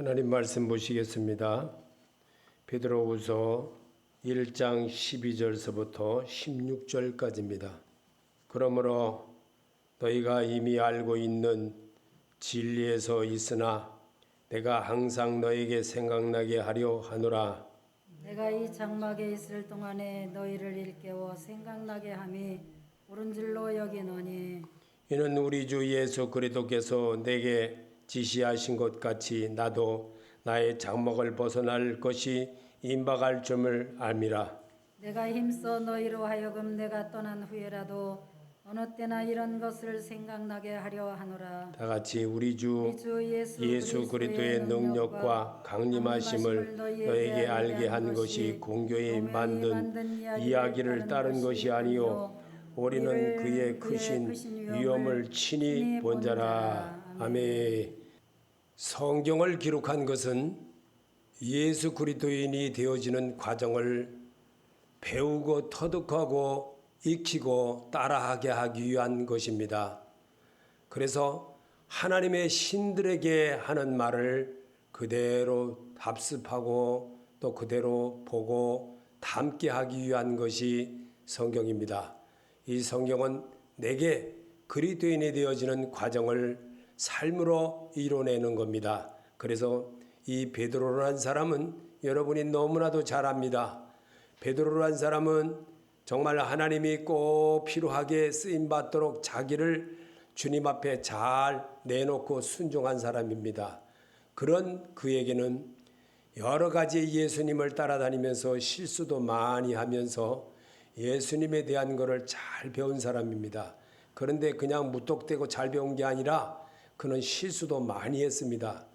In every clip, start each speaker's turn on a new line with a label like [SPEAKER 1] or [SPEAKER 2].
[SPEAKER 1] 하나님 말씀 보시겠습니다. 베드로후서 1장 12절서부터 16절까지입니다. 그러므로 너희가 이미 알고 있는 진리에서 있으나 내가 항상 너에게 생각나게 하려 하노라.
[SPEAKER 2] 내가 이 장막에 있을 동안에 너희를 일깨워 생각나게 함이 옳은 줄로 여기노니
[SPEAKER 1] 이는 우리 주 예수 그리스도께서 내게 지시하신 것 같이 나도 나의 장막을 벗어날 것이 임박할 줄을 알미라.
[SPEAKER 2] 내가 힘써 너희로 하여금 내가 떠난 후에라도 어느 때나 이런 것을 생각나게 하려 하노라.
[SPEAKER 1] 다 같이 우리 주
[SPEAKER 2] 예수
[SPEAKER 1] 예수 그리스도의 능력과 강림하심을 너에게 알게 한 것이 공교히 만든 이야기를 따른 것이 아니요 우리는 그의 크신 위엄을 친히 본 자라. 아멘. 성경을 기록한 것은 예수 그리스도인이 되어지는 과정을 배우고 터득하고 익히고 따라하게 하기 위한 것입니다. 그래서 하나님의 신들에게 하는 말을 그대로 답습하고 또 그대로 보고 담게 하기 위한 것이 성경입니다. 이 성경은 내게 그리스도인이 되어지는 과정을 삶으로 이뤄내는 겁니다. 그래서 이 베드로라는 사람은 여러분이 너무나도 잘 압니다. 베드로라는 사람은 정말 하나님이 꼭 필요하게 쓰임받도록 자기를 주님 앞에 잘 내놓고 순종한 사람입니다. 그런 그에게는 여러 가지 예수님을 따라다니면서 실수도 많이 하면서 예수님에 대한 것을 잘 배운 사람입니다. 그런데 그냥 무턱대고 잘 배운 게 아니라 그는 실수도 많이 했습니다.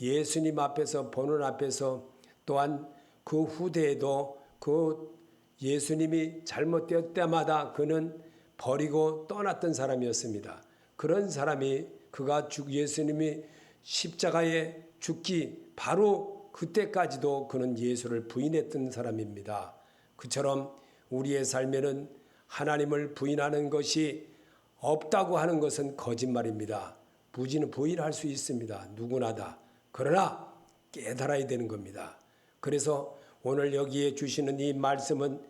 [SPEAKER 1] 예수님 앞에서 보는 앞에서 또한 그 후대에도 그 예수님이 잘못되었을 때마다 그는 버리고 떠났던 사람이었습니다. 그런 사람이 그가 예수님이 십자가에 죽기 바로 그때까지도 그는 예수를 부인했던 사람입니다. 그처럼 우리의 삶에는 하나님을 부인하는 것이 없다고 하는 것은 거짓말입니다. 부인할 수 있습니다. 누구나 다. 그러나 깨달아야 되는 겁니다. 그래서 오늘 여기에 주시는 이 말씀은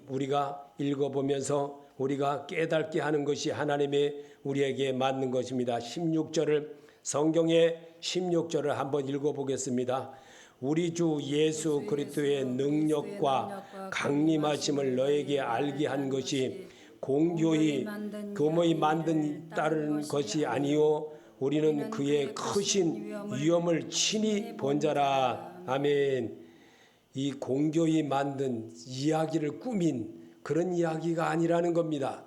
[SPEAKER 1] 우리가 읽어보면서 우리가 깨닫게 하는 것이 하나님의 우리에게 맞는 것입니다. 16절을 성경의 16절을 한번 읽어보겠습니다. 우리 주 예수 그리스도의 능력과 강림하심을 너에게 알게 한 것이 공교히 만든 다른 것이 아니요 우리는 그의 크신 위엄을 친히 본 자라. 아멘. 이 공교히 만든 이야기를 꾸민 그런 이야기가 아니라는 겁니다.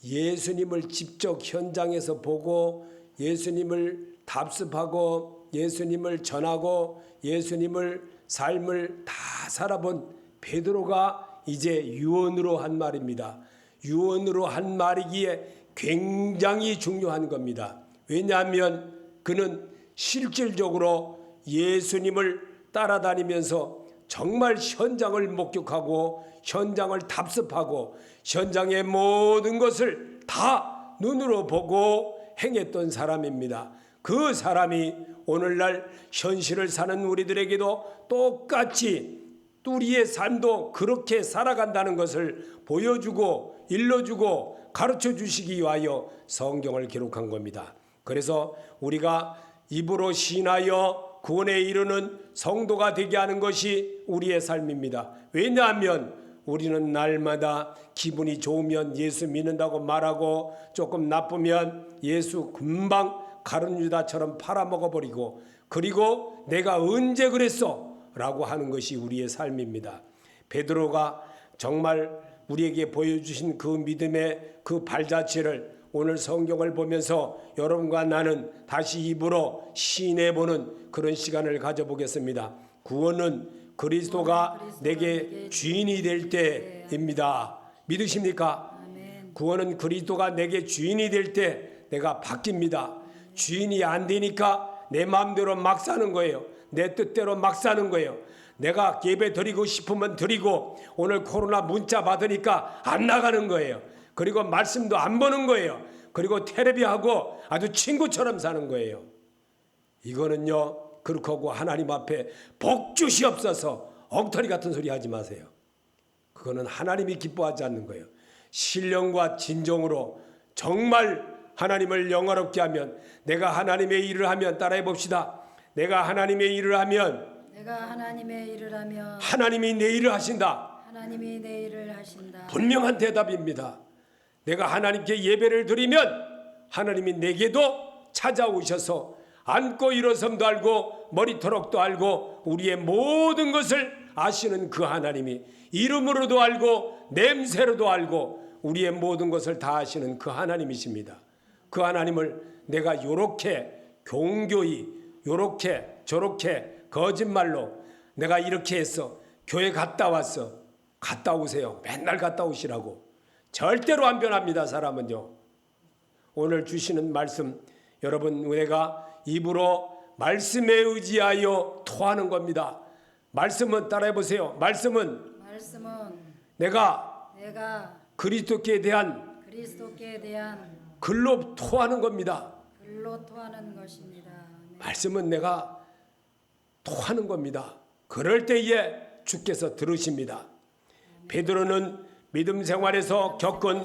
[SPEAKER 1] 예수님을 직접 현장에서 보고 예수님을 답습하고 예수님을 전하고 예수님을 삶을 다 살아본 베드로가 이제 유언으로 한 말입니다. 유언으로 한 말이기에 굉장히 중요한 겁니다. 왜냐하면 그는 실질적으로 예수님을 따라다니면서 정말 현장을 목격하고 현장을 답습하고 현장의 모든 것을 다 눈으로 보고 행했던 사람입니다. 그 사람이 오늘날 현실을 사는 우리들에게도 똑같이 우리의 삶도 그렇게 살아간다는 것을 보여주고 일러주고 가르쳐 주시기 위하여 성경을 기록한 겁니다. 그래서 우리가 입으로 시인하여 구원에 이르는 성도가 되게 하는 것이 우리의 삶입니다. 왜냐하면 우리는 날마다 기분이 좋으면 예수 믿는다고 말하고 조금 나쁘면 예수 금방 가룟유다처럼 팔아먹어버리고 그리고 내가 언제 그랬어? 라고 하는 것이 우리의 삶입니다. 베드로가 정말 우리에게 보여주신 그 믿음의 그 발자취를 오늘 성경을 보면서 여러분과 나는 다시 입으로 시인해보는 그런 시간을 가져보겠습니다. 구원은 그리스도가 내게 주인이 될 때입니다. 믿으십니까? 구원은 그리스도가 내게 주인이 될 때 내가 바뀝니다. 주인이 안 되니까 내 마음대로 막 사는 거예요. 내 뜻대로 막 사는 거예요. 내가 예배 드리고 싶으면 드리고 오늘 코로나 문자 받으니까 안 나가는 거예요. 그리고 말씀도 안 보는 거예요. 그리고 텔레비하고 아주 친구처럼 사는 거예요. 이거는요 그렇게 하고 하나님 앞에 복 주시옵소서 엉터리 같은 소리 하지 마세요. 그거는 하나님이 기뻐하지 않는 거예요. 신령과 진정으로 정말 하나님을 영화롭게 하면, 내가 하나님의 일을 하면, 따라해 봅시다. 내가 하나님의 일을 하면 하나님이 내 일을 하신다.
[SPEAKER 2] 하나님이 내 일을 하신다.
[SPEAKER 1] 분명한 대답입니다. 내가 하나님께 예배를 드리면 하나님이 내게도 찾아오셔서 앉고 일어섬도 알고 머리털옥도 알고 우리의 모든 것을 아시는 그 하나님이, 이름으로도 알고 냄새로도 알고 우리의 모든 것을 다 아시는 그 하나님이십니다. 그 하나님을 내가 요렇게 공교히 요렇게 저렇게 거짓말로 내가 이렇게 했어, 교회 갔다 왔어, 갔다 오세요, 맨날 갔다 오시라고. 절대로 안 변합니다. 사람은요. 오늘 주시는 말씀, 여러분, 내가 입으로 말씀에 의지하여 토하는 겁니다. 말씀은 따라해 보세요. 말씀은 내가 그리스도께 대한 글로 토하는 겁니다.
[SPEAKER 2] 토하는 것입니다.
[SPEAKER 1] 말씀은 내가 토하는 겁니다. 그럴 때에 주께서 들으십니다. 베드로는 믿음 생활에서 겪은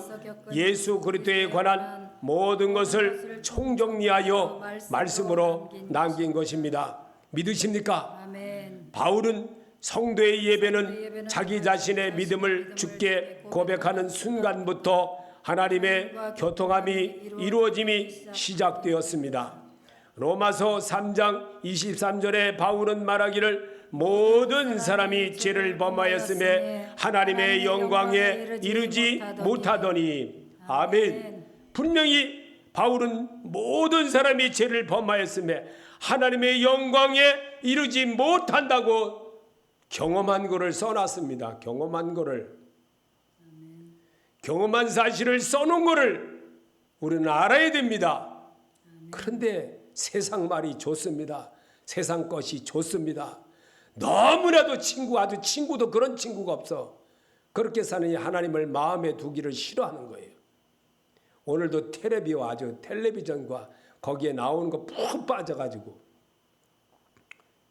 [SPEAKER 1] 예수 그리스도에 관한 모든 것을 총정리하여 말씀으로 남긴 것입니다. 믿으십니까?
[SPEAKER 2] 아멘.
[SPEAKER 1] 바울은 성도의 예배는 자기 자신의 믿음을 주께 고백하는 순간부터 하나님의 교통함이 이루어짐이 시작되었습니다. 로마서 3장 23절에 바울은 말하기를 모든 사람이 죄를 범하였음에 하나님의 영광에 이르지 못하더니. 아멘. 분명히 바울은 모든 사람이 죄를 범하였음에 하나님의 영광에 이르지 못한다고 경험한 거를 써놨습니다. 경험한 거를, 경험한 사실을 써놓은 거를 우리는 알아야 됩니다. 그런데 세상 말이 좋습니다. 세상 것이 좋습니다. 너무나도 아주 친구도 그런 친구가 없어. 그렇게 사느니 하나님을 마음에 두기를 싫어하는 거예요. 오늘도 텔레비와 아주 텔레비전과 거기에 나오는 거 푹 빠져가지고,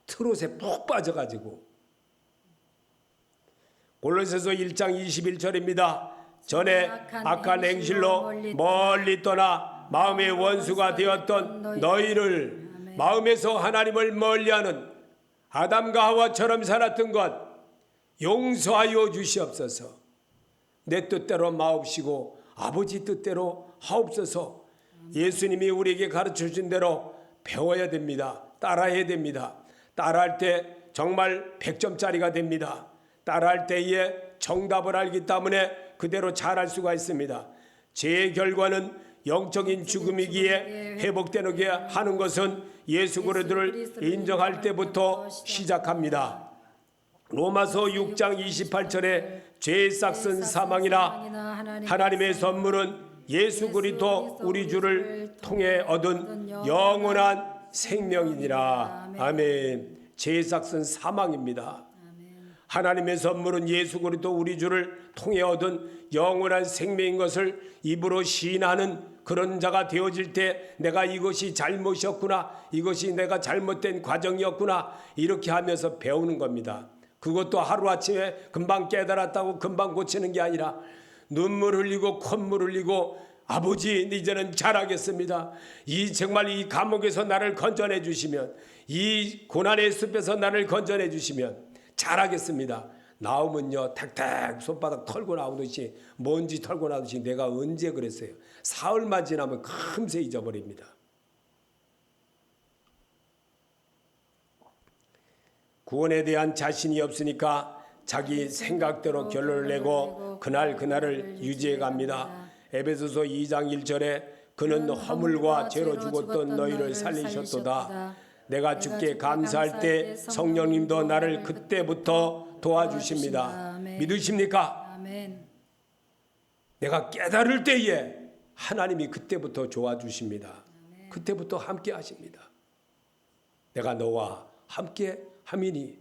[SPEAKER 1] 트롯에 푹 빠져가지고. 골로새서 1장 21절입니다. 전에 악한 행실로 멀리 떠나 마음의 원수가 되었던 너희를, 마음에서 하나님을 멀리하는 아담과 하와처럼 살았던 것 용서하여 주시옵소서. 내 뜻대로 마옵시고 아버지 뜻대로 하옵소서. 예수님이 우리에게 가르쳐준 대로 배워야 됩니다. 따라해야 됩니다. 따라할 때 정말 100점짜리가 됩니다. 따라할 때에 정답을 알기 때문에 그대로 잘할 수가 있습니다. 죄의 결과는 영적인 죽음이기에 회복되게 하는 것은 예수 그리스도를 인정할 때부터 시작합니다. 로마서 6장 28절에 죄의 싹은 사망이라 하나님의 선물은 예수 그리스도 우리 주를 통해 얻은 영원한 생명이니라. 아멘. 죄의 싹은 사망입니다. 하나님의 선물은 예수 그리스도 우리 주를 통해 얻은 영원한 생명인 것을 입으로 시인하는 그런 자가 되어질 때, 내가 이것이 잘못이었구나, 이것이 내가 잘못된 과정이었구나, 이렇게 하면서 배우는 겁니다. 그것도 하루아침에 금방 깨달았다고 금방 고치는 게 아니라 눈물 흘리고 콧물 흘리고, 아버지 이제는 잘하겠습니다. 정말 이 감옥에서 나를 건져내 주시면, 이 고난의 숲에서 나를 건져내 주시면 잘하겠습니다. 나오면요, 탁탁 손바닥 털고 나오듯이, 먼지 털고 나오듯이. 내가 언제 그랬어요? 사흘만 지나면 금세 잊어버립니다. 구원에 대한 자신이 없으니까 자기 생각대로 결론을 내고 그날을 유지해 갑니다. 에베소서 2장 1절에 그는 허물과 죄로 죽었던 너희를 살리셨도다. 내가 주께 감사할 때 성령님도 나를 그때부터 도와주십니다. 믿으십니까?
[SPEAKER 2] 아멘.
[SPEAKER 1] 내가 깨달을 때에 하나님이 그때부터 도와주십니다. 그때부터 함께 하십니다. 내가 너와 함께 함이니.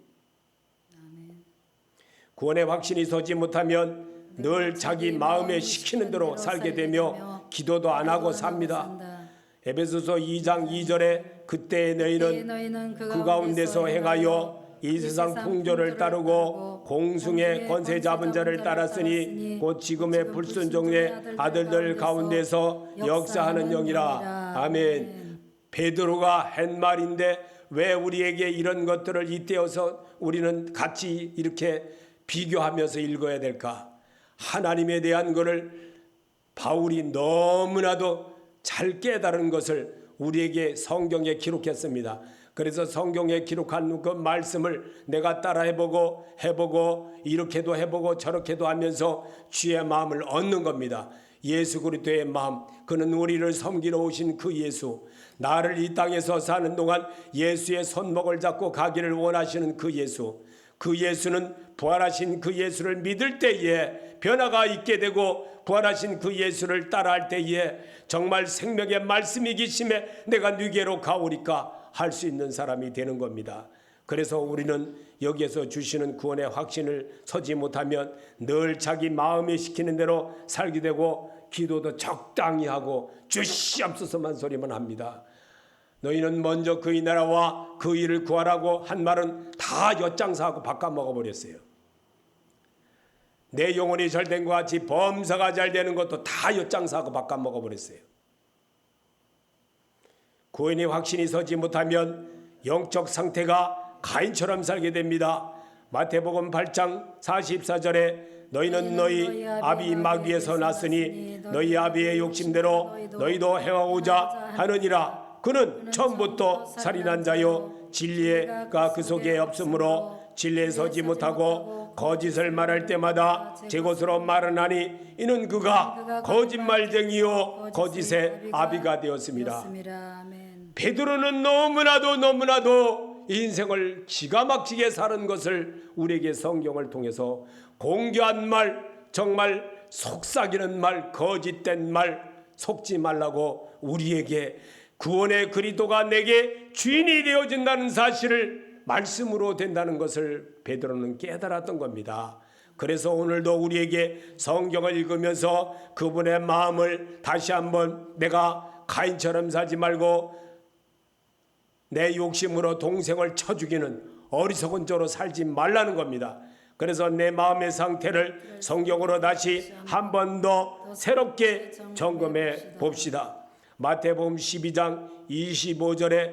[SPEAKER 1] 구원의 확신이 서지 못하면 늘 자기 마음에 시키는 대로 살게 되며 기도도 안 하고 삽니다. 에베소서 2장 2절에 그때 너희는 그 가운데서 행하여 이 세상 풍조를 따르고 공중의 권세 잡은 자를 따랐으니 곧 지금의 불순종의 아들들 가운데서 역사하는 영이라. 아멘. 베드로가 한 말인데 왜 우리에게 이런 것들을 이때여서 우리는 같이 이렇게 비교하면서 읽어야 될까? 하나님에 대한 것을 바울이 너무나도 잘 깨달은 것을 우리에게 성경에 기록했습니다. 그래서 성경에 기록한 그 말씀을 내가 따라 해보고 이렇게도 해보고 저렇게도 하면서 주의 마음을 얻는 겁니다. 예수 그리스도의 마음, 그는 우리를 섬기러 오신 그 예수, 나를 이 땅에서 사는 동안 예수의 손목을 잡고 가기를 원하시는 그 예수, 그 예수는 부활하신 그 예수를 믿을 때에 변화가 있게 되고 부활하신 그 예수를 따라할 때에 정말 생명의 말씀이 계심에 내가 네게로 가오리까 할 수 있는 사람이 되는 겁니다. 그래서 우리는 여기에서 주시는 구원의 확신을 서지 못하면 늘 자기 마음이 시키는 대로 살게 되고 기도도 적당히 하고 주시옵소서만 소리만 합니다. 너희는 먼저 그의 나라와 그 일을 구하라고 한 말은 다 엿장사하고 바꿔 먹어버렸어요. 내 영혼이 잘된 것 같이 범사가 잘 되는 것도 다 엿장사하고 바꿔 먹어버렸어요. 구원의 확신이 서지 못하면 영적 상태가 가인처럼 살게 됩니다. 마태복음 8장 44절에 너희는 너희 아비 마귀에서 났으니 너희 아비의 욕심대로 너희도 행하고자 하느니라. 그는 처음부터 살인한 자요 진리가 그 속에 없으므로 진리에 서지 못하고 거짓을 말할 때마다 제 것으로 말하나니 이는 그가 거짓말쟁이요 거짓의 아비가 되었습니다. 베드로는 너무나도 인생을 기가 막히게 사는 것을 우리에게 성경을 통해서 공개한 말, 정말 속삭이는 말, 거짓된 말, 속지 말라고 우리에게 구원의 그리스도가 내게 주인이 되어진다는 사실을 말씀으로 된다는 것을 베드로는 깨달았던 겁니다. 그래서 오늘도 우리에게 성경을 읽으면서 그분의 마음을 다시 한번 내가 가인처럼 살지 말고 내 욕심으로 동생을 쳐 죽이는 어리석은 자로 살지 말라는 겁니다. 그래서 내 마음의 상태를 성경으로 다시 한 번 더 새롭게 점검해 봅시다. 마태복음 12장 25절에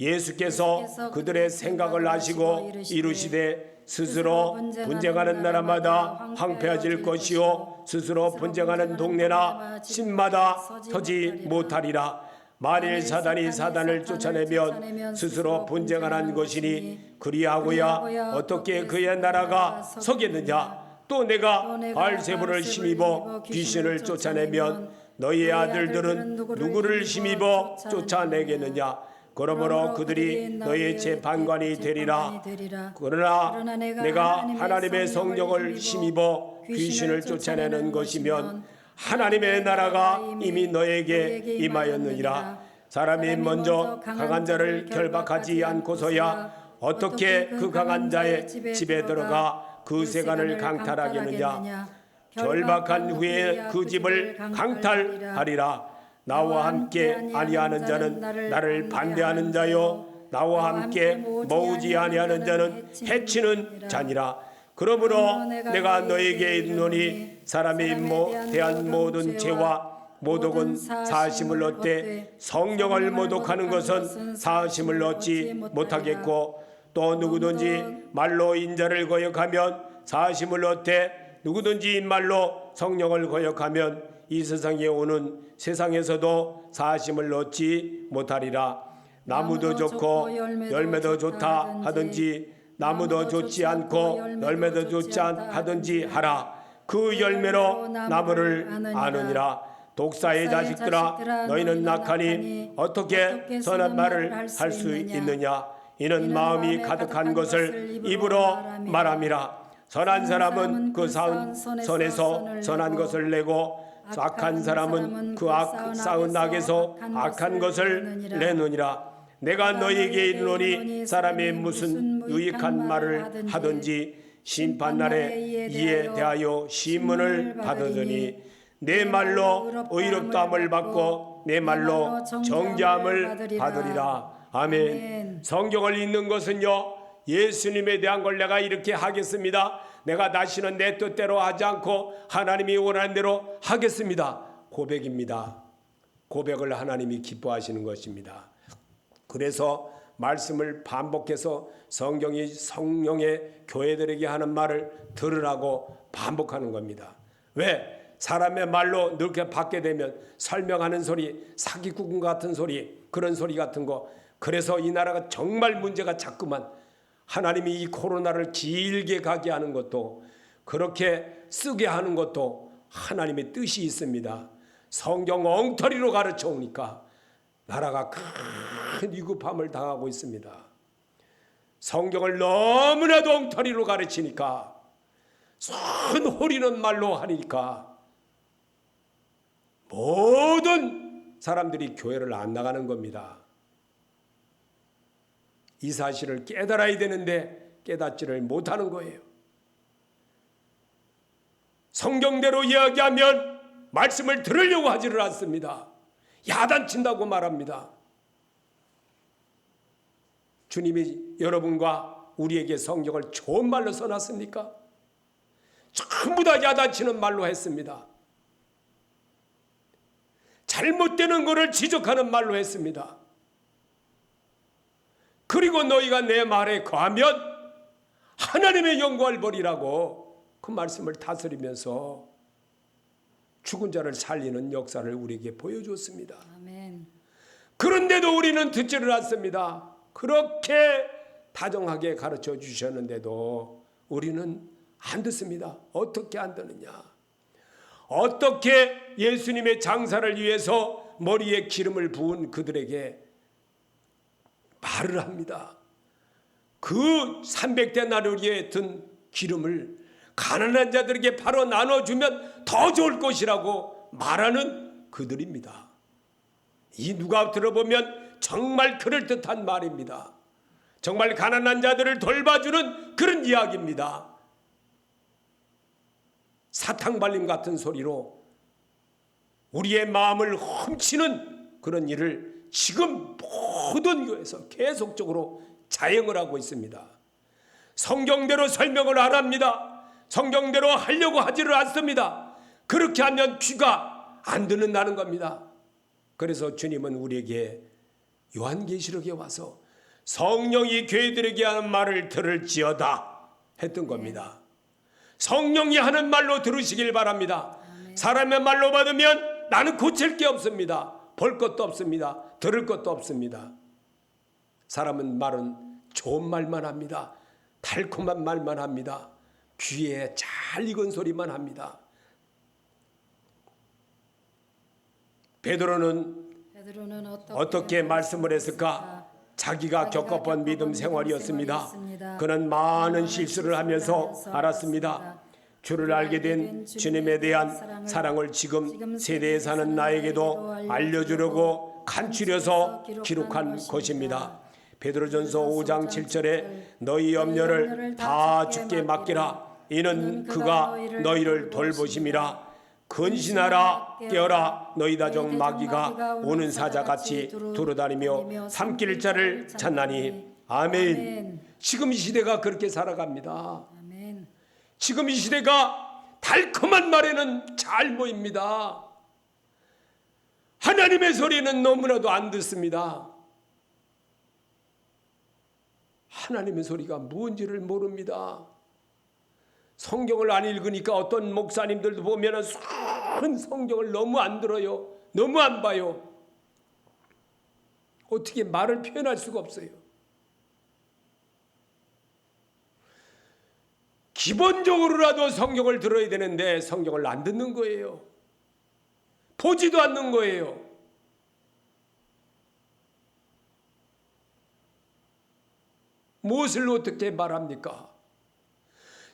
[SPEAKER 1] 예수께서 그들의 생각을 아시고 이루시되 스스로 분쟁하는 나라마다 황폐해질 것이요 스스로 분쟁하는 동네나 집마다 서지 못하리라. 만일 사단이 사단을 쫓아내면 스스로 분쟁하는 것이니 그리하고야 어떻게 그의 나라가 서겠느냐. 또 내가 바알세불을 힘입어 귀신을 쫓아내면 너희의 아들들은 누구를 힘입어 쫓아내겠느냐. 그러므로 그들이 너희의 재판관이 되리라. 그러나 내가 하나님의 성령을 힘입어 귀신을 쫓아내는 것이면 하나님의 나라가 이미 너에게 임하였느니라. 사람이 먼저 강한 자를 결박하지 않고서야 어떻게 그 강한 자의 집에 들어가 그 세간을 강탈하겠느냐. 결박한 후에 그 집을 강탈하리라. 나와 함께 아니하는 자는 나를 반대하는 자요 나와 함께 모으지 아니하는 자는 해치는 자니라. 그러므로 내가 너에게 이르노니 사람이 대한 모든 죄와 모독은 사심을 얻되 성령을 모독하는 것은 사심을 얻지 못하겠고 또 누구든지 말로 인자를 거역하면 사심을 얻되 누구든지 말로 성령을 거역하면 이 세상에 오는 세상에서도 사심을 얻지 못하리라. 나무도 좋고 열매도 좋다 하든지 나무도 좋지 않고 열매도 좋지 않하든지 하라. 그 열매로 나무를 아느니라. 독사의 자식들아 너희는 낙하니 어떻게 선한 말을 할 수 있느냐. 이는 마음이 가득한 것을 입으로 말함이라. 선한 사람은 그 선에서 선한 것을 내고 악한 사람은 그 쌓은 악에서 악한 것을 내느니라. 내가 너희에게 이르노니 사람이 무슨 유익한 말을 하든지 심판날에 이에 대하여 심문을 받으더니 내 말로 의롭다함을 받고 내 말로 정죄함을 받으리라. 아멘. 성경을 읽는 것은요, 예수님에 대한 걸 내가 이렇게 하겠습니다. 내가 다시는 내 뜻대로 하지 않고 하나님이 원하는 대로 하겠습니다. 고백입니다. 고백을 하나님이 기뻐하시는 것입니다. 그래서 말씀을 반복해서 성경이 성령의 교회들에게 하는 말을 들으라고 반복하는 겁니다. 왜? 사람의 말로 이렇게 받게 되면 설명하는 소리, 사기꾼 같은 소리, 그런 소리 같은 거. 그래서 이 나라가 정말 문제가 자꾸만 하나님이 이 코로나를 길게 가게 하는 것도, 그렇게 쓰게 하는 것도 하나님의 뜻이 있습니다. 성경 엉터리로 가르쳐 오니까 나라가 큰 위급함을 당하고 있습니다. 성경을 너무나도 엉터리로 가르치니까, 손 호리는 말로 하니까 모든 사람들이 교회를 안 나가는 겁니다. 이 사실을 깨달아야 되는데 깨닫지를 못하는 거예요. 성경대로 이야기하면 말씀을 들으려고 하지를 않습니다. 야단친다고 말합니다. 주님이 여러분과 우리에게 성경을 좋은 말로 써놨습니까? 전부 다 야단치는 말로 했습니다. 잘못되는 것을 지적하는 말로 했습니다. 그리고 너희가 내 말에 거하면 하나님의 영광을 버리라고 그 말씀을 다스리면서 죽은 자를 살리는 역사를 우리에게 보여주었습니다.
[SPEAKER 2] 아멘.
[SPEAKER 1] 그런데도 우리는 듣지를 않습니다. 그렇게 다정하게 가르쳐 주셨는데도 우리는 안 듣습니다. 어떻게 안 듣느냐? 어떻게 예수님의 장사를 위해서 머리에 기름을 부은 그들에게 말을 합니다. 그 300데나리오에 든 기름을 가난한 자들에게 바로 나눠주면 더 좋을 것이라고 말하는 그들입니다. 이 누가 들어보면 정말 그럴듯한 말입니다. 정말 가난한 자들을 돌봐주는 그런 이야기입니다. 사탕발림 같은 소리로 우리의 마음을 훔치는 그런 일을 지금 모든 교회에서 계속적으로 자행을 하고 있습니다. 성경대로 설명을 안 합니다. 성경대로 하려고 하지를 않습니다. 그렇게 하면 귀가 안 듣는다는 겁니다. 그래서 주님은 우리에게 요한계시록에 와서 성령이 교회들에게 하는 말을 들을지어다 했던 겁니다. 성령이 하는 말로 들으시길 바랍니다. 사람의 말로 받으면 나는 고칠 게 없습니다. 볼 것도 없습니다. 들을 것도 없습니다. 사람은 말은 좋은 말만 합니다. 달콤한 말만 합니다. 귀에 잘 익은 소리만 합니다. 베드로는 어떻게 말씀을 했을까? 자기가 겪어본 믿음 생활이었습니다. 그는 많은 실수를 하면서 알았습니다. 주를 알게 된 주님에 대한 사랑을 지금 세대에 사는 나에게도 알려주려고 간추려서 기록한 것입니다. 베드로전서 5장 7절에 너희 염려를 다 주께 맡기라. 이는 그가 너희를 돌보심이라. 근신하라 깨어라. 너희 다종 마귀가 오는 사자같이 두루다니며 삼킬 자를 찾나니. 아멘. 지금 이 시대가 그렇게 살아갑니다.
[SPEAKER 2] 아멘.
[SPEAKER 1] 지금 이 시대가 달콤한 말에는 잘 모입니다. 하나님의 소리는 너무나도 안 듣습니다. 하나님의 소리가 뭔지를 모릅니다. 성경을 안 읽으니까 어떤 목사님들도 보면은 성경을 너무 안 들어요. 너무 안 봐요. 어떻게 말을 표현할 수가 없어요. 기본적으로라도 성경을 들어야 되는데 성경을 안 듣는 거예요. 보지도 않는 거예요. 무엇을 어떻게 말합니까?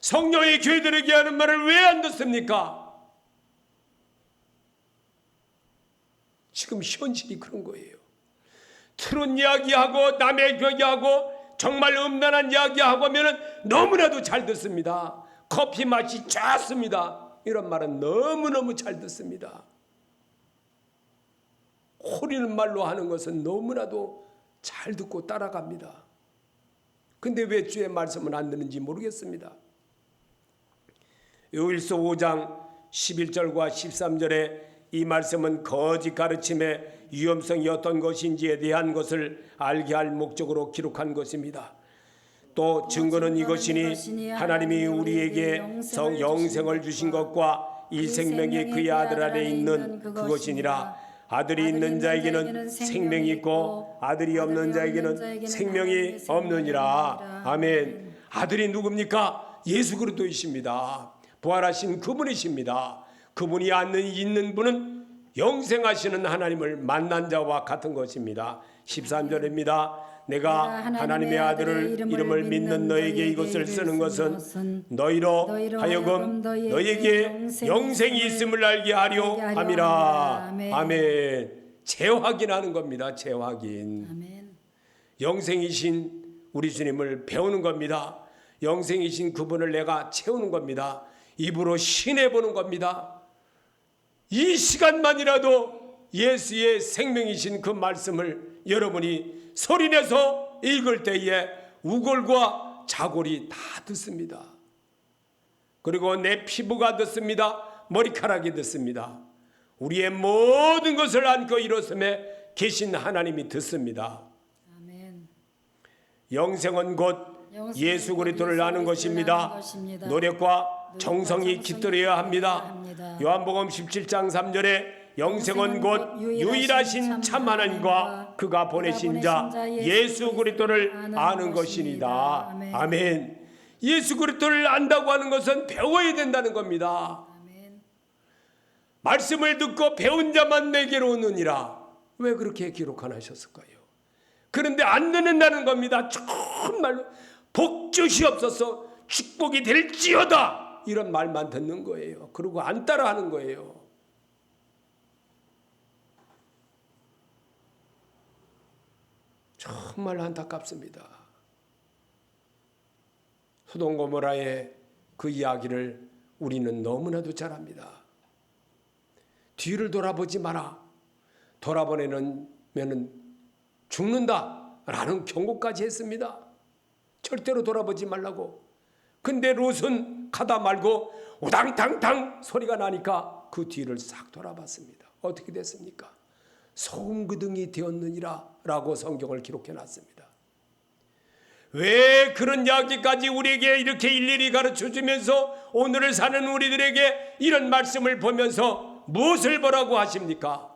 [SPEAKER 1] 성령의 교회들에게 하는 말을 왜 안 듣습니까? 지금 현실이 그런 거예요. 틀은 이야기하고 남의 이야기하고 정말 음란한 이야기하고 하면 너무나도 잘 듣습니다. 커피 맛이 좋습니다. 이런 말은 너무너무 잘 듣습니다. 호리는 말로 하는 것은 너무나도 잘 듣고 따라갑니다. 근데 왜 주의 말씀은 안 듣는지 모르겠습니다. 요일서 5장 11절과 13절에 이 말씀은 거짓 가르침의 위험성이 어떤 것인지에 대한 것을 알게 할 목적으로 기록한 것입니다. 또 증거는 이것이니 하나님이 우리에게 영생을 주신 것과 이 생명이 그의 아들 안에 있는 그것이니라. 아들이 있는 자에게는 생명이 있고 아들이 없는 자에게는 생명이 없느니라. 아멘. 아들이 누굽니까? 예수 그리스도이십니다. 부활하신 그분이십니다. 그분이 있는 분은 영생하시는 하나님을 만난 자와 같은 것입니다. 13절입니다. 내가 하나님의 아들을 이름을 믿는 너에게 이것을 쓰는 것은 너희로 하여금 너에게 영생이 있음을 알게 하려 함이라. 아멘. 재확인하는 겁니다. 재확인. 영생이신 우리 주님을 배우는 겁니다. 영생이신 그분을 내가 채우는 겁니다. 입으로 신해보는 겁니다. 이 시간만이라도 예수의 생명이신 그 말씀을 여러분이 소리내서 읽을 때에 우골과 자골이 다 듣습니다. 그리고 내 피부가 듣습니다. 머리카락이 듣습니다. 우리의 모든 것을 안고 일어섬에 계신 하나님이 듣습니다.
[SPEAKER 2] 아멘.
[SPEAKER 1] 영생은 곧 예수 그리스도를 아는 것입니다. 노력과 정성이 깃들어야 합니다. 요한복음 17장 3절에 영생은 곧 유일하신 참 하나님과 그가 보내신 자 예수 그리스도를 아는 것이니다. 아멘. 예수 그리스도를 안다고 하는 것은 배워야 된다는 겁니다. 말씀을 듣고 배운 자만 내게로 오느니라. 왜 그렇게 기록하셨을까요? 그런데 안 듣는다는 겁니다. 정말로 복주시옵소서, 축복이 될지어다, 이런 말만 듣는 거예요. 그리고 안 따라하는 거예요. 정말 안타깝습니다. 소돔 고모라의 그 이야기를 우리는 너무나도 잘 압니다. 뒤를 돌아보지 마라. 돌아보내면은 죽는다라는 경고까지 했습니다. 절대로 돌아보지 말라고. 근데 롯은 가다 말고 우당탕탕 소리가 나니까 그 뒤를 싹 돌아봤습니다. 어떻게 됐습니까? 소금그등이 되었느니라 라고 성경을 기록해놨습니다. 왜 그런 이야기까지 우리에게 이렇게 일일이 가르쳐주면서 오늘을 사는 우리들에게 이런 말씀을 보면서 무엇을 보라고 하십니까?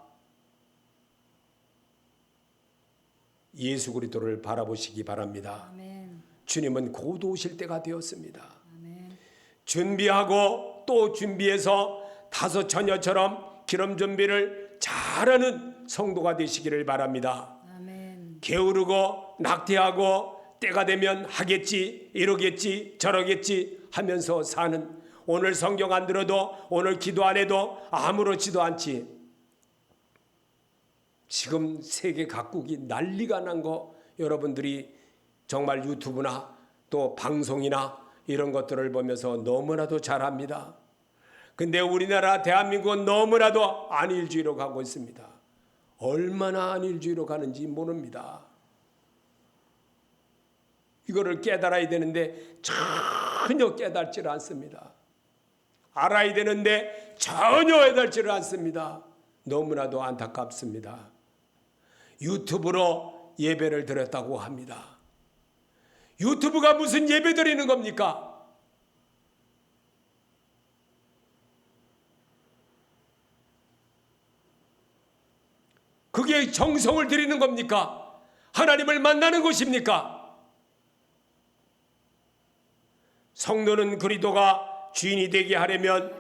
[SPEAKER 1] 예수 그리스도를 바라보시기 바랍니다.
[SPEAKER 2] 아멘.
[SPEAKER 1] 주님은 곧 오실 때가 되었습니다.
[SPEAKER 2] 아멘.
[SPEAKER 1] 준비하고 또 준비해서 다섯 처녀처럼 기름 준비를 잘하는 성도가 되시기를 바랍니다.
[SPEAKER 2] 아멘.
[SPEAKER 1] 게으르고 낙태하고 때가 되면 하겠지, 이러겠지, 저러겠지 하면서 사는, 오늘 성경 안 들어도 오늘 기도 안 해도 아무렇지도 않지. 지금 세계 각국이 난리가 난 거 여러분들이 정말 유튜브나 또 방송이나 이런 것들을 보면서 너무나도 잘 압니다. 근데 우리나라 대한민국은 너무나도 안일주의로 가고 있습니다. 얼마나 안일주의로 가는지 모릅니다. 이거를 깨달아야 되는데 전혀 깨달지를 않습니다. 알아야 되는데 전혀 깨달지를 않습니다. 너무나도 안타깝습니다. 유튜브로 예배를 드렸다고 합니다. 유튜브가 무슨 예배 드리는 겁니까? 그게 정성을 드리는 겁니까? 하나님을 만나는 것입니까? 성도는 그리스도가 주인이 되게 하려면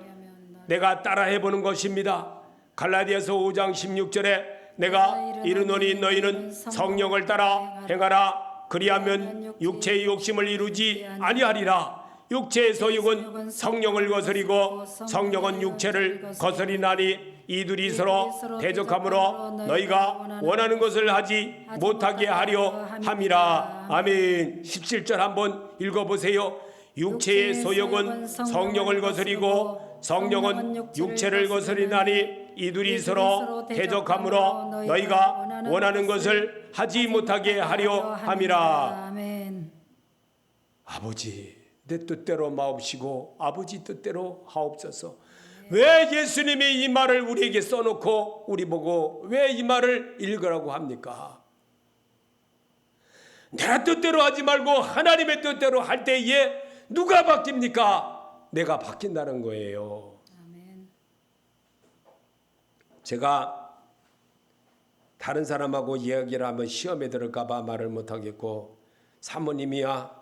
[SPEAKER 1] 내가 따라해보는 것입니다. 갈라디아서 5장 16절에 내가 이르노니 너희는 성령을 따라 행하라. 그리하면 육체의 욕심을 이루지 아니하리라. 육체의 소욕은 성령을 거스리고 성령은 육체를 거스리나니 이들이 서로 대적함으로 너희가 원하는 것을 하지 못하게 하려 함이라. 아멘. 17절 한번 읽어보세요. 육체의 소욕은 성령을 거스리고 성령은 육체를 거스리나니 이들이 서로 대적함으로 너희가 원하는 것을 하지 못하게 하려 함이라.
[SPEAKER 2] 아멘.
[SPEAKER 1] 아버지, 내 뜻대로 마옵시고 아버지 뜻대로 하옵소서. 왜 예수님이 이 말을 우리에게 써놓고 우리 보고 왜 이 말을 읽으라고 합니까? 내 뜻대로 하지 말고 하나님의 뜻대로 할 때에 누가 바뀝니까? 내가 바뀐다는 거예요.
[SPEAKER 2] 아멘.
[SPEAKER 1] 제가 다른 사람하고 이야기를 하면 시험에 들을까 봐 말을 못하겠고, 사모님이야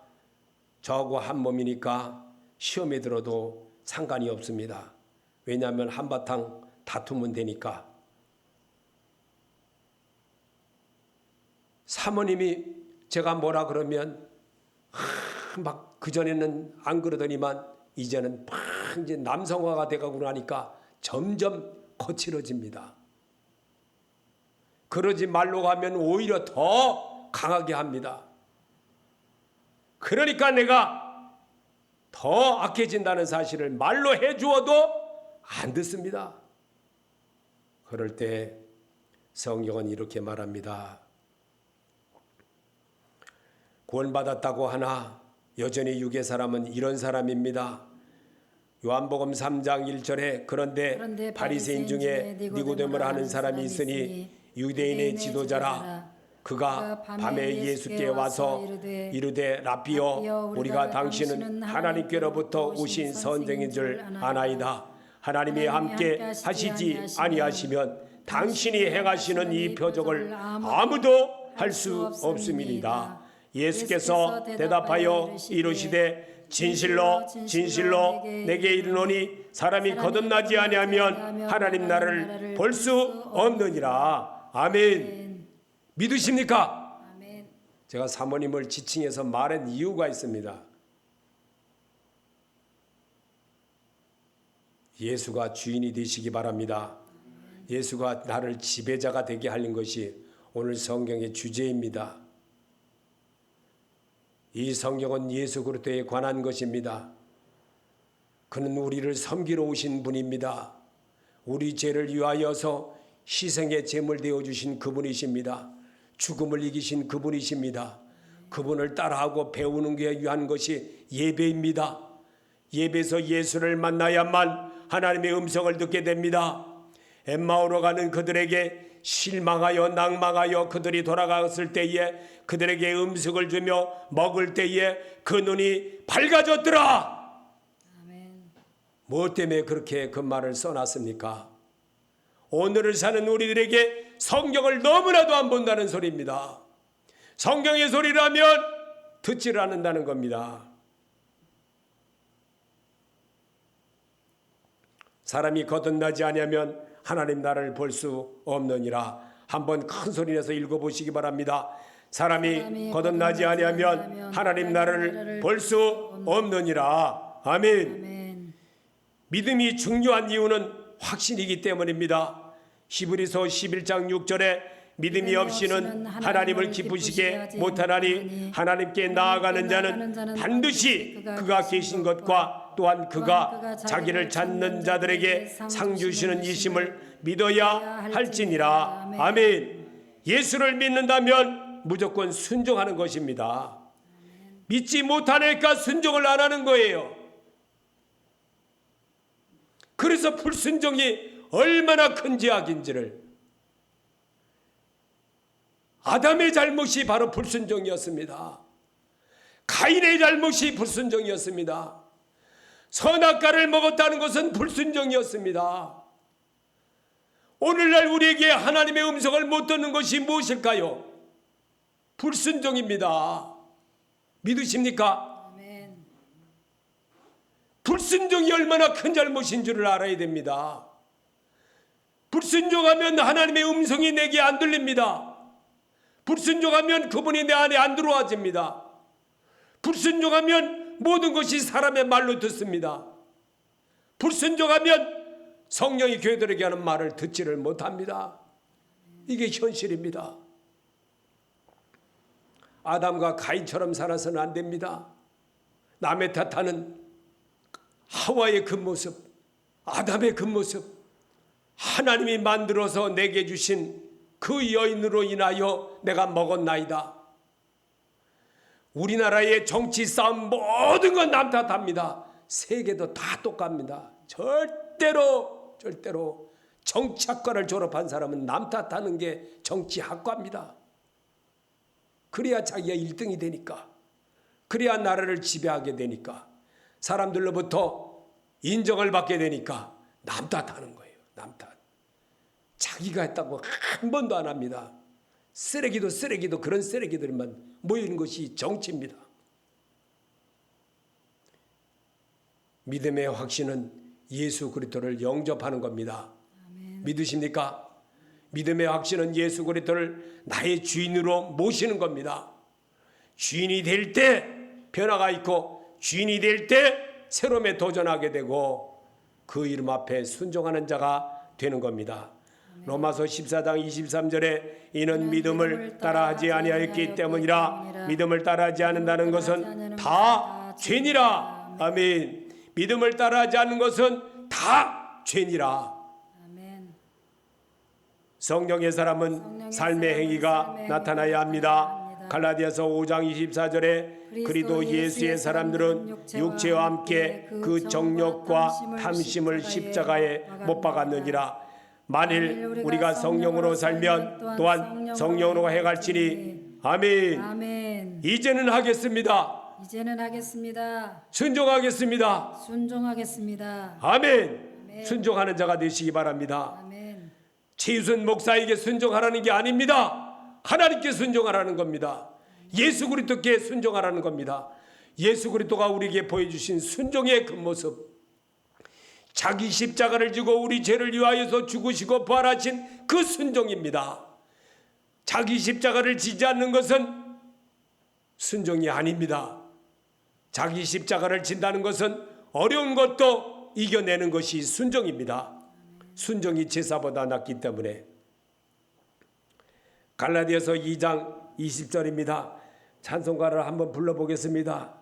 [SPEAKER 1] 저하고 한 몸이니까 시험에 들어도 상관이 없습니다. 왜냐하면 한바탕 다투면 되니까. 사모님이 제가 뭐라 그러면 막 그전에는 안 그러더니만 이제는 막 이제 남성화가 돼가고 나니까 점점 거칠어집니다. 그러지 말라고 하면 오히려 더 강하게 합니다. 그러니까 내가 더 악해진다는 사실을 말로 해주어도 안 듣습니다. 그럴 때 성경은 이렇게 말합니다. 구원받았다고 하나 여전히 육의 사람은 이런 사람입니다. 요한복음 3장 1절에 그런데 바리새인 중에 니고데모라 하는 사람이 있으니 유대인의 지도자라. 그가 밤에 예수께 와서 이르되 라삐여, 우리가 당신은 하나님께로부터 오신 선생인 줄 아나이다. 하나님이 함께 하시지 아니하시면 당신이 행하시는 이 표적을 아무도 할 수 없음이니이다. 예수께서 대답하여 이르시되 진실로 진실로 내게 이르노니 사람이 거듭나지 아니하면 하나님 나라를 볼 수 없느니라. 아멘. 믿으십니까?
[SPEAKER 2] 아멘.
[SPEAKER 1] 제가 사모님을 지칭해서 말한 이유가 있습니다. 예수가 주인이 되시기 바랍니다. 예수가 나를 지배자가 되게 하는 것이 오늘 성경의 주제입니다. 이 성경은 예수 그리스도에 관한 것입니다. 그는 우리를 섬기러 오신 분입니다. 우리 죄를 위하여서 희생의 제물 되어주신 그분이십니다. 죽음을 이기신 그분이십니다. 그분을 따라하고 배우는 게 위한 것이 예배입니다. 예배에서 예수를 만나야만 하나님의 음성을 듣게 됩니다. 엠마오로 가는 그들에게 실망하여 낭망하여 그들이 돌아갔을 때에 그들에게 음식을 주며 먹을 때에 그 눈이 밝아졌더라.
[SPEAKER 2] 아멘.
[SPEAKER 1] 무엇 때문에 그렇게 그 말을 써놨습니까? 오늘을 사는 우리들에게 성경을 너무나도 안 본다는 소리입니다. 성경의 소리라면 듣지를 않는다는 겁니다. 사람이 거듭나지 아니하면 하나님 나라를 볼 수 없느니라. 한번 큰 소리 내서 읽어보시기 바랍니다. 사람이 거듭나지 아니하면 하나님 나라를 볼 수 없느니라. 아멘.
[SPEAKER 2] 아멘.
[SPEAKER 1] 믿음이 중요한 이유는 확신이기 때문입니다. 히브리서 11장 6절에 믿음이 없이는 하나님을 기쁘시게 못하나니 하나님께 나아가는 자는 반드시 그가 계신 것과 또한 그가 자기를 찾는 자들에게 상 주시는 이심을 믿어야 할지니라. 아멘. 예수를 믿는다면 무조건 순종하는 것입니다. 믿지 못하니까 순종을 안 하는 거예요. 그래서 불순종이 얼마나 큰 죄악인지를, 아담의 잘못이 바로 불순종이었습니다. 가인의 잘못이 불순종이었습니다. 선악과를 먹었다는 것은 불순종이었습니다. 오늘날 우리에게 하나님의 음성을 못 듣는 것이 무엇일까요? 불순종입니다. 믿으십니까?
[SPEAKER 2] 아멘.
[SPEAKER 1] 불순종이 얼마나 큰 잘못인 줄을 알아야 됩니다. 불순종하면 하나님의 음성이 내게 안 들립니다. 불순종하면 그분이 내 안에 안 들어와집니다. 불순종하면 모든 것이 사람의 말로 듣습니다. 불순종하면 성령이 교회들에게 하는 말을 듣지를 못합니다. 이게 현실입니다. 아담과 가인처럼 살아서는 안 됩니다. 남의 탓하는 하와의 그 모습, 아담의 그 모습, 하나님이 만들어서 내게 주신 그 여인으로 인하여 내가 먹었나이다. 우리나라의 정치 싸움 모든 건 남 탓합니다. 세계도 다 똑같습니다. 절대로 정치학과를 졸업한 사람은 남 탓하는 게 정치학과입니다. 그래야 자기가 1등이 되니까, 그래야 나라를 지배하게 되니까, 사람들로부터 인정을 받게 되니까 남 탓하는 거예요. 남 탓. 자기가 했다고 한 번도 안 합니다. 쓰레기도 그런 쓰레기들만 모이는 것이 정치입니다. 믿음의 확신은 예수 그리스도를 영접하는 겁니다.
[SPEAKER 2] 아멘.
[SPEAKER 1] 믿으십니까? 믿음의 확신은 예수 그리스도를 나의 주인으로 모시는 겁니다. 주인이 될 때 변화가 있고, 주인이 될 때 새로움에 도전하게 되고, 그 이름 앞에 순종하는 자가 되는 겁니다. 로마서 14장 23절에 이는 믿음을 따라하지 아니하였기 때문이라. 믿음을 따라하지 않는다는 것은 다 죄니라. 아멘. 믿음을 따라하지 않는 것은 다 죄니라.
[SPEAKER 2] 아멘.
[SPEAKER 1] 성령의 사람은 삶의 행위가 나타나야 합니다. 갈라디아서 5장 24절에 그리도 예수의 사람들은 육체와 함께 그 정욕과 탐심을 십자가에 못 박았느니라. 만일 우리가 성령으로 살면 또한 성령으로 행할지니. 아멘.
[SPEAKER 2] 아멘.
[SPEAKER 1] 이제는 하겠습니다.
[SPEAKER 2] 이제는 하겠습니다.
[SPEAKER 1] 순종하겠습니다.
[SPEAKER 2] 순종하겠습니다.
[SPEAKER 1] 아멘. 순종하는 자가 되시기 바랍니다.
[SPEAKER 2] 아멘.
[SPEAKER 1] 최유선 목사에게 순종하라는 게 아닙니다. 하나님께 순종하라는 겁니다. 예수 그리스도께 순종하라는 겁니다. 예수 그리스도가 우리에게 보여주신 순종의 그 모습, 자기 십자가를 지고 우리 죄를 위하여서 죽으시고 부활하신 그 순종입니다. 자기 십자가를 지지 않는 것은 순종이 아닙니다. 자기 십자가를 진다는 것은 어려운 것도 이겨내는 것이 순종입니다. 순종이 제사보다 낫기 때문에. 갈라디아서 2장 20절입니다. 찬송가를 한번 불러보겠습니다.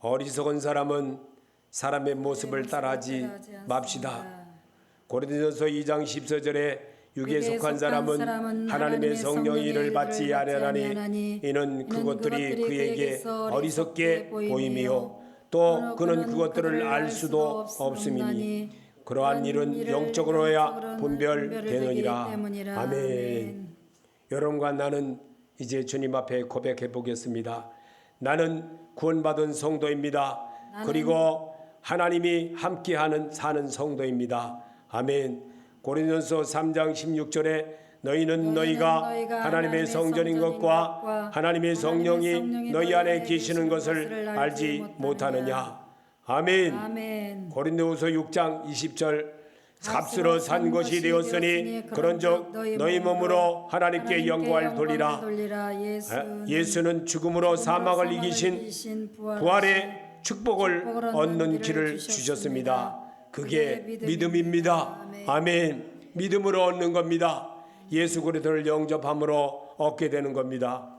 [SPEAKER 1] 어리석은 사람은 사람의 모습을 따라하지 맙시다. 고린도전서 2장 14절에 육에 속한 사람은 하나님의 성령의 일을 받지 아니하나니 이는 그것들이 그에게 어리석게 보임이요 또 그는 그것들을 알 수도 없음이니 그러한 일은 영적으로야 분별되느니라. 아멘. 여러분과 나는 이제 주님 앞에 고백해 보겠습니다. 나는 구원받은 성도입니다. 그리고 하나님이 함께하는 사는 성도입니다. 아멘. 고린도전서 3장 16절에 너희는 너희가 하나님의 성전인 것과 하나님의 성령이 너희 안에 계시는 것을 알지 못하느냐. 아멘.
[SPEAKER 2] 아멘.
[SPEAKER 1] 고린도후서 6장 20절 값으로 산 것이 되었으니 그런즉 너희 몸으로 하나님께 영광을 돌리라. 예수는 죽음으로 사망을 이기신 부활의 축복을 얻는 길을 주셨습니다. 그게 믿음입니다. 아멘. 믿음으로 얻는 겁니다. 예수 그리스도를 영접함으로 얻게 되는 겁니다.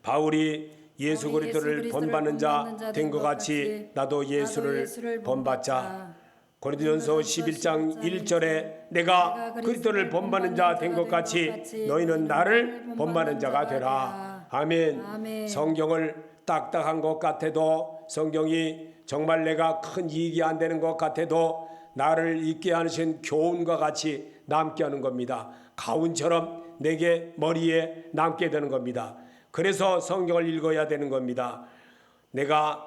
[SPEAKER 1] 바울이 예수 그리스도를 본받는 자 된 것 같이 나도 예수를 본받자. 고린도전서 11장 1절에 내가 그리스도를 본받는 자 된 것 같이 너희는 나를 본받는 자가 되라. 아멘. 성경을 딱딱한 것 같아도, 성경이 정말 내가 큰 이익이 안 되는 것 같아도 나를 잊게 하신 교훈과 같이 남게 하는 겁니다. 가운처럼 내게 머리에 남게 되는 겁니다. 그래서 성경을 읽어야 되는 겁니다. 내가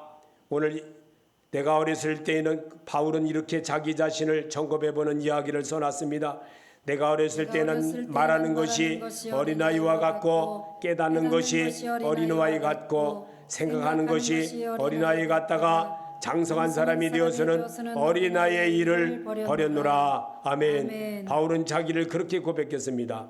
[SPEAKER 1] 어렸을 때에는 바울은 이렇게 자기 자신을 점검해보는 이야기를 써놨습니다. 내가 어렸을 때는 말하는 것이 어린아이와 같고, 깨닫는 것이 어린아이 같고, 생각하는 것이 어린아이 같다가 장성한 사람이 되어서는 어린아이의 일을 버렸노라. 아멘. 바울은 자기를 그렇게 고백했습니다.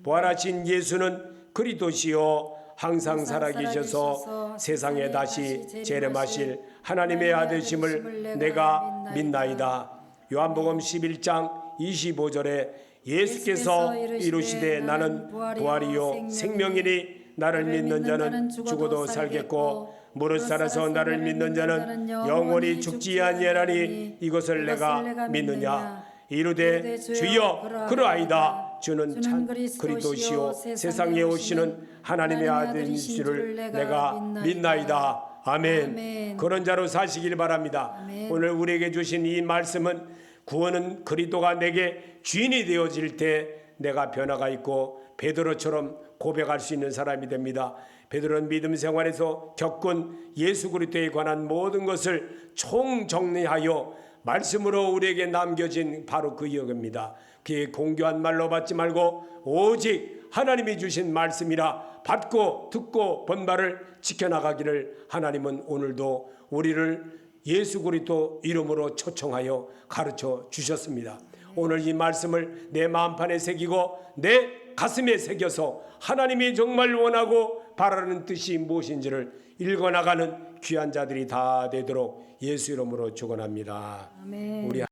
[SPEAKER 1] 부활하신 예수는 그리스도시요 항상 살아계셔서 세상에 다시 재림하실 하나님의 아들심을 내가 믿나이다. 요한복음 11장 25절에 예수께서 이루시되 나는 부활이요 생명이니 나를 믿는 자는 죽어도 살겠고 무릇 살아서 나를 믿는 자는 영원히 죽지 아니하리니 이것을 내가 믿느냐. 이르되 주여 그러하이다. 주는 참 그리스도시요 세상에 오시는 하나님의 아들이시를 내가 믿나이다. 아멘. 그런 자로 사시길 바랍니다. 오늘 우리에게 주신 이 말씀은 구원은 그리스도가 내게 주인이 되어질 때 내가 변화가 있고 베드로처럼 고백할 수 있는 사람이 됩니다. 베드로는 믿음 생활에서 겪은 예수 그리스도에 관한 모든 것을 총정리하여 말씀으로 우리에게 남겨진 바로 그 이야기입니다. 그의 공교한 말로 받지 말고 오직 하나님이 주신 말씀이라 받고 듣고 본바를 지켜나가기를 하나님은 오늘도 우리를 예수 그리스도 이름으로 초청하여 가르쳐 주셨습니다. 오늘 이 말씀을 내 마음판에 새기고 내 가슴에 새겨서 하나님이 정말 원하고 바라는 뜻이 무엇인지를 읽어나가는 귀한 자들이 다 되도록 예수 이름으로 축원합니다.
[SPEAKER 2] 아멘.
[SPEAKER 1] 우리